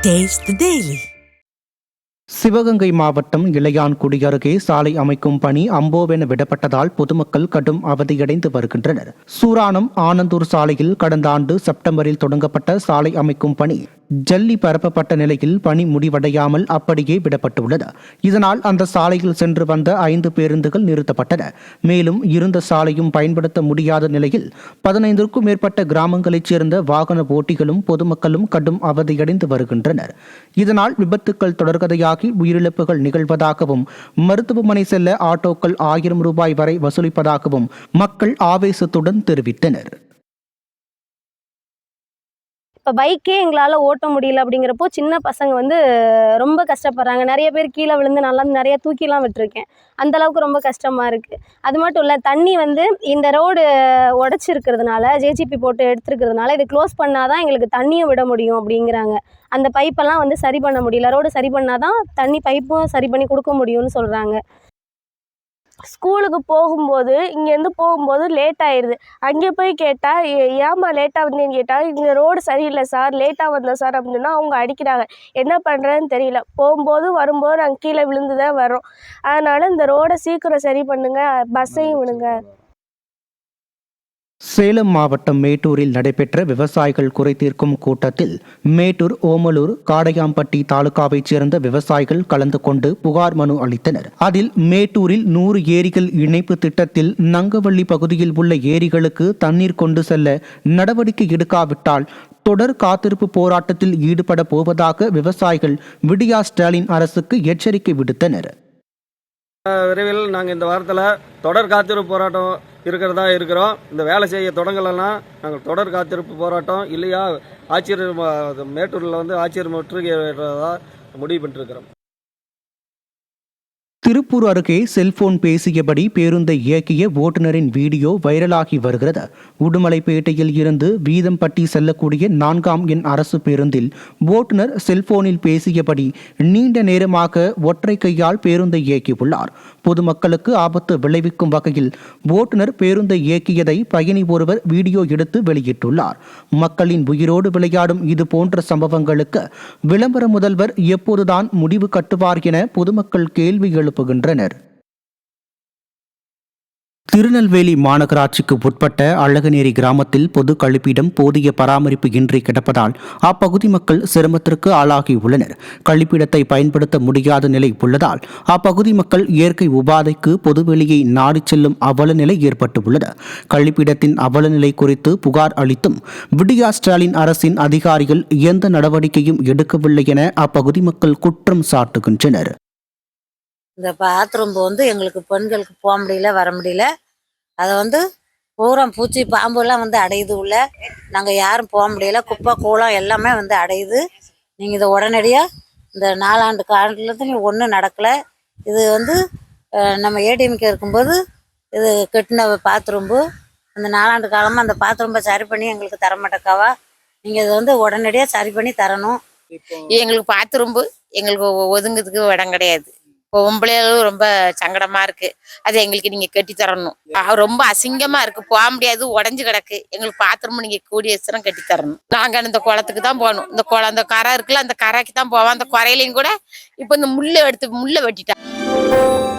Taste the Daily. Sivaganga மாவட்டம் இளையான்குடி அருகே சாலை அமைக்கும் பணி அம்போவென விடப்பட்டதால் பொதுமக்கள் கடும் அவதியடைந்து வருகின்றனர். சூராணம் ஆனந்தூர் சாலையில் கடந்த ஆண்டு செப்டம்பரில் தொடங்கப்பட்ட சாலை அமைக்கும் பணி ஜல்லி பரப்பப்பட்ட நிலையில் பணி முடிவடையாமல் அப்படியே விடப்பட்டுள்ளது. இதனால் அந்த சாலையில் சென்று வந்த 5 பேருந்துகள் நிறுத்தப்பட்டன. மேலும் இருந்த சாலையும் பயன்படுத்த முடியாத நிலையில் 15க்கும் மேற்பட்ட கிராமங்களைச் சேர்ந்த வாகன ஓட்டிகளும் பொதுமக்களும் கடும் அவதியடைந்து வருகின்றனர். இதனால் விபத்துக்கள் தொடர்கதையாகி உயிரிழப்புகள் நிகழ்வதாகவும் மருத்துவமனை செல்ல ஆட்டோக்கள் 1000 ரூபாய் வரை வசூலிப்பதாகவும் மக்கள் ஆவேசத்துடன் தெரிவித்தனர். இப்போ பைக்கே எங்களால் ஓட்ட முடியல அப்படிங்கிறப்போ சின்ன பசங்க வந்து ரொம்ப கஷ்டப்படுறாங்க. நிறைய பேர் கீழே விழுந்து நல்லா நிறைய தூக்கிலாம் விட்டுருக்கேன். அந்தளவுக்கு ரொம்ப கஷ்டமாக இருக்குது. அது மட்டும் இல்லை, தண்ணி வந்து இந்த ரோடு உடச்சிருக்கிறதுனால ஜேசிபி போட்டு எடுத்துருக்கிறதுனால இது க்ளோஸ் பண்ணால் தான் எங்களுக்கு தண்ணியும் விட முடியும் அப்படிங்கிறாங்க. அந்த பைப்பெல்லாம் வந்து சரி பண்ண முடியல. ரோடு சரி பண்ணால் தான் தண்ணி பைப்பும் சரி பண்ணி கொடுக்க முடியும்னு சொல்கிறாங்க. ஸ்கூலுக்கு போகும்போது இங்கேருந்து போகும்போது லேட் ஆயிடுது. அங்கே போய் கேட்டால் ஏம்மா லேட்டாக வந்தேன்னு கேட்டால் இந்த ரோடு சரியில்லை சார், லேட்டாக வந்தோம் சார் அப்படின்னா அவங்க அடிக்கிறாங்க. என்ன பண்ணுறதுன்னு தெரியல. போகும்போதும் வரும்போது நாங்கள் கீழே விழுந்து தான் வரோம். அதனால் இந்த ரோடை சீக்கிரம் சரி பண்ணுங்கள், பஸ்ஸையும் விடுங்க. சேலம் மாவட்டம் மேட்டூரில் நடைபெற்ற விவசாயிகள் குறை தீர்க்கும் கூட்டத்தில் மேட்டூர், ஓமலூர், காடையாம்பட்டி தாலுகாவைச் சேர்ந்த விவசாயிகள் கலந்து கொண்டு புகார் மனு அளித்தனர். அதில் மேட்டூரில் 100 ஏரிகள் இணைப்பு திட்டத்தில் நங்கவள்ளி பகுதியில் உள்ள ஏரிகளுக்கு தண்ணீர் கொண்டு செல்ல நடவடிக்கை எடுக்காவிட்டால் தொடர் காத்திருப்பு போராட்டத்தில் ஈடுபட போவதாக விவசாயிகள் விடியா ஸ்டாலின் அரசுக்கு எச்சரிக்கை விடுத்தனர். விரைவில் நாங்கள் இந்த வாரத்தில் தொடர் காத்திருப்பு போராட்டம் இருக்கிறோம். இந்த வேலை செய்ய தொடங்கலைன்னா நாங்கள் தொடர் காத்திருப்பு போராட்டம் இல்லையா ஆட்சியர் மேட்டூரில் வந்து ஆட்சியர் முற்றுகையிடுறதா முடிவு பண்ணிருக்கிறோம். திருப்பூர் அருகே செல்போன் பேசியபடி பேருந்தை இயக்கிய ஓட்டுநரின் வீடியோ வைரலாகி வருகிறது. உடுமலைப்பேட்டையில் இருந்து வீதம்பட்டி செல்லக்கூடிய 4ஆம் எண் அரசு பேருந்தில் ஓட்டுநர் செல்போனில் பேசியபடி நீண்ட நேரமாக ஒற்றை கையால் பேருந்தை இயக்கியுள்ளார். பொதுமக்களுக்கு ஆபத்து விளைவிக்கும் வகையில் ஓட்டுநர் பேருந்தை இயக்கியதை பயணி ஒருவர் வீடியோ எடுத்து வெளியிட்டுள்ளார். மக்களின் உயிரோடு விளையாடும் இது போன்ற சம்பவங்களுக்கு விளம்பர முதல்வர் எப்போதுதான் முடிவு கட்டுவார் என பொதுமக்கள் கேள்வி எழுப்புகின்றனர். திருநெல்வேலி மாநகராட்சிக்கு உட்பட்ட அழகநேரி கிராமத்தில் பொது கழிப்பிடம் போதிய பராமரிப்பு இன்றி கிடப்பதால் அப்பகுதி மக்கள் சிரமத்திற்கு ஆளாகியுள்ளனர். கழிப்பிடத்தை பயன்படுத்த முடியாத நிலை உள்ளதால் அப்பகுதி மக்கள் இயற்கை உபாதைக்கு பொதுவெளியை நாடி செல்லும் அவல நிலை ஏற்பட்டுள்ளது. கழிப்பிடத்தின் அவல நிலை குறித்து புகார் அளித்தும் விடியா ஸ்டாலின் அரசின் அதிகாரிகள் எந்த நடவடிக்கையும் எடுக்கவில்லை என அப்பகுதி மக்கள் குற்றம் சாட்டுகின்றனர். இந்த பாத்ரூம் வந்து எங்களுக்கு பெண்களுக்கு போக முடியல, வர முடியல. அதை வந்து பூரா பூச்சி பாம்புலாம் வந்து அடையுது உள்ள. நாங்கள் யாரும் போக முடியல. குப்பை கூலம் எல்லாமே வந்து அடையுது. நீங்கள் இதை உடனடியாக இந்த 4 ஆண்டு காலத்துல ஒன்றும் நடக்கலை. இது வந்து நம்ம ஏடிஎம்கே இருக்கும்போது இது கட்டின பாத்ரூம்பு. அந்த 4 ஆண்டு காலமாக அந்த பாத்ரூம்பை சரி பண்ணி எங்களுக்கு தரமாட்டேக்காவா? நீங்கள் இதை வந்து உடனடியாக சரி பண்ணி தரணும். எங்களுக்கு பாத்ரூம்பு எங்களுக்கு ஒதுங்கிறதுக்கு இடம் கிடையாது. பொம்பளைகளும் ரொம்ப சங்கடமா இருக்கு. அது எங்களுக்கு நீங்க கட்டி தரணும். ரொம்ப அசிங்கமா இருக்கு, போக முடியாது, உடஞ்சு கிடக்கு. எங்களுக்கு பாத்ரூம் நீங்க கூடிய சீக்கிரம் கட்டி தரணும். நாங்க அந்த குளத்துக்கு தான் போகணும். அந்த கரை இருக்குல்ல, அந்த கரைக்கு தான் போவோம். அந்த குறையிலையும் கூட இப்ப இந்த முள்ளை வெட்டிட்டாங்க.